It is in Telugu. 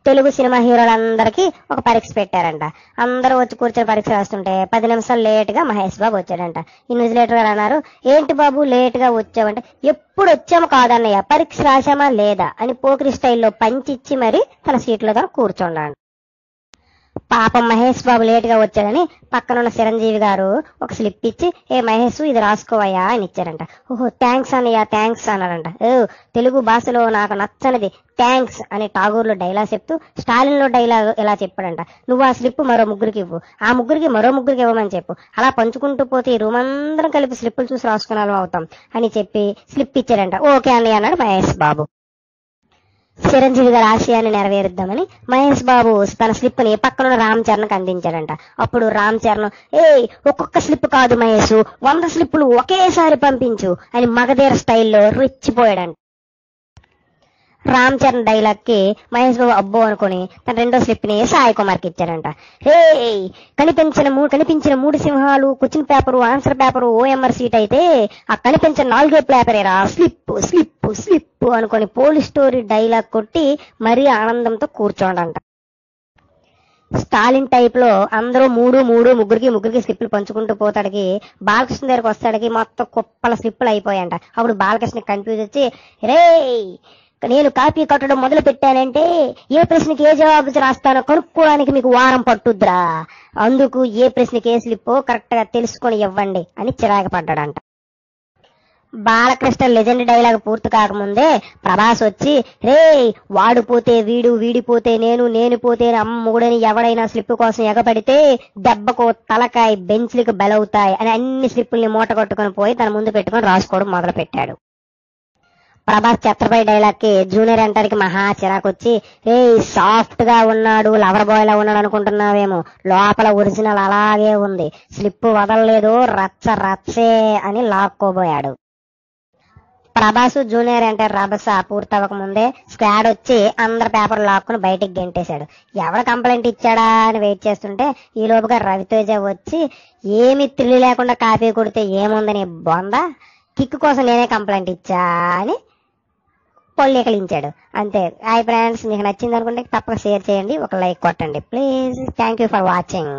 తెలుగు సినిమా హీరోలందరికీ ఒక పరీక్ష పెట్టారంట. అందరూ వచ్చి కూర్చొని పరీక్ష రాస్తుంటే 10 నిమిషాలు లేట్ గా మహేష్ బాబు వచ్చాడంట. ఇన్విజిలేటర్ గారు అన్నారు, ఏంటి బాబు లేట్ గా వచ్చావంటే, ఎప్పుడు వచ్చాము కాదన్నయ్య, పరీక్ష రాశామా లేదా అని పోకిరి స్టైల్లో పంచిచ్చి మరి తన సీట్లో తను కూర్చోండాడు. పాపం మహేష్ బాబు లేట్ గా వచ్చాడని పక్కనున్న చిరంజీవి గారు ఒక స్లిప్ ఇచ్చి, ఏ మహేష్ ఇది రాసుకోవయ్యా అని ఇచ్చారంట. ఓహో థ్యాంక్స్ అన్నయ్య థ్యాంక్స్ అన్నారంట. తెలుగు భాషలో నాకు నచ్చనిది థ్యాంక్స్ అని ఠాగూర్లో డైలాగ్ చెప్తూ స్టాలిన్ లో డైలాగ్ ఇలా చెప్పాడంట, నువ్వు ఆ స్లిప్ మరో ముగ్గురికి ఇవ్వు, ఆ ముగ్గురికి మరో ముగ్గురికి ఇవ్వమని చెప్పు, అలా పంచుకుంటూ పోతే ఈ రూమ్ అందరం కలిపి స్లిప్పులు చూసి రాసుకునే వాళ్ళం అవుతాం అని చెప్పి స్లిప్ ఇచ్చాడంట. ఓకే అన్నయ్య అన్నాడు మహేష్ బాబు. చిరంజీవి గారి ఆశయాన్ని నెరవేరుద్దామని మహేష్ బాబు తన స్లిప్ ని పక్కన రామ్ చరణ్ అందించాడంట. అప్పుడు రామ్ చరణ్, ఒక్కొక్క స్లిప్ కాదు మహేష్, 100 స్లిప్పులు ఒకేసారి పంపించు అని మగధీర స్టైల్లో రెచ్చిపోయాడంట. రామ్ చరణ్ డైలాగ్ కి మహేష్ బాబు అబ్బో అనుకుని తన రెండో స్లిప్ ని సాయి కుమార్ కి ఇచ్చాడంట. కనిపించిన 3 సింహాలు question paper answer paper OMR seat అయితే ఆ కనిపించిన 4వ పేపరేరా స్లిప్ స్లిప్ స్లిప్ అనుకుని పోలీస్ స్టోరీ డైలాగ్ కొట్టి మరీ ఆనందంతో కూర్చోడంట. స్టాలిన్ టైప్ లో అందరూ ముగ్గురికి స్లిప్పులు పంచుకుంటూ పోతాడికి బాలకృష్ణ దగ్గరకు వస్తాడికి మొత్తం కుప్పల స్లిప్పులు అయిపోయాయంట. అప్పుడు బాలకృష్ణ కన్ఫ్యూజ్ వచ్చి, నేను కాపీ కట్టడం మొదలు పెట్టానంటే ఏ ప్రశ్నకి ఏ జవాబు రాస్తానో కనుక్కోవడానికి మీకు వారం పట్టుద్రా, అందుకు ఏ ప్రశ్నకి ఏ స్లిప్పో కరెక్ట్ గా తెలుసుకొని ఇవ్వండి అని చిరాకు పడ్డాడంట. బాలకృష్ణ లెజెండ్ డైలాగ్ పూర్తి కాకముందే ప్రభాస్ వచ్చి, వాడు పోతే వీడు, వీడిపోతే నేను పోతే అమ్ముడని ఎవడైనా స్లిప్ కోసం ఎగపడితే దెబ్బకు తలకాయ బెంచ్లకు బలవుతాయి అని అన్ని స్లిప్పుల్ని మూట కట్టుకుని పోయి తన ముందు పెట్టుకుని రాసుకోవడం మొదలు పెట్టాడు. ప్రభాస్ ఛత్రపై డైలాగ్ కి జూనియర్ ఎన్టీఆర్కి మహా చిరాకు వచ్చి, సాఫ్ట్ గా ఉన్నాడు లవర్ బాయ్ లా ఉన్నాడు అనుకుంటున్నావేమో, లోపల ఒరిజినల్ అలాగే ఉంది, స్లిప్ వదలలేదు రచ్చే అని లాక్కోబోయాడు. ప్రభాస్ జూనియర్ ఎన్టీఆర్ రభస పూర్తవక ముందే స్క్వాడ్ వచ్చి అందరి పేపర్ లాక్కుని బయటికి గెంటేశాడు. ఎవరు కంప్లైంట్ ఇచ్చాడా అని వెయిట్ చేస్తుంటే ఈ లోపుగా రవితేజ వచ్చి, ఏమి త్రిల్లి లేకుండా కాపీ కొడితే ఏముందని బొంద, కిక్ కోసం నేనే కంప్లైంట్ ఇచ్చా అని పొల్లికలించాడు. అంతే. హాయ్ ఫ్రెండ్స్, మీకు నచ్చింది అనుకుంటే తప్పక షేర్ చేయండి, ఒక లైక్ కొట్టండి please. Thank you for watching.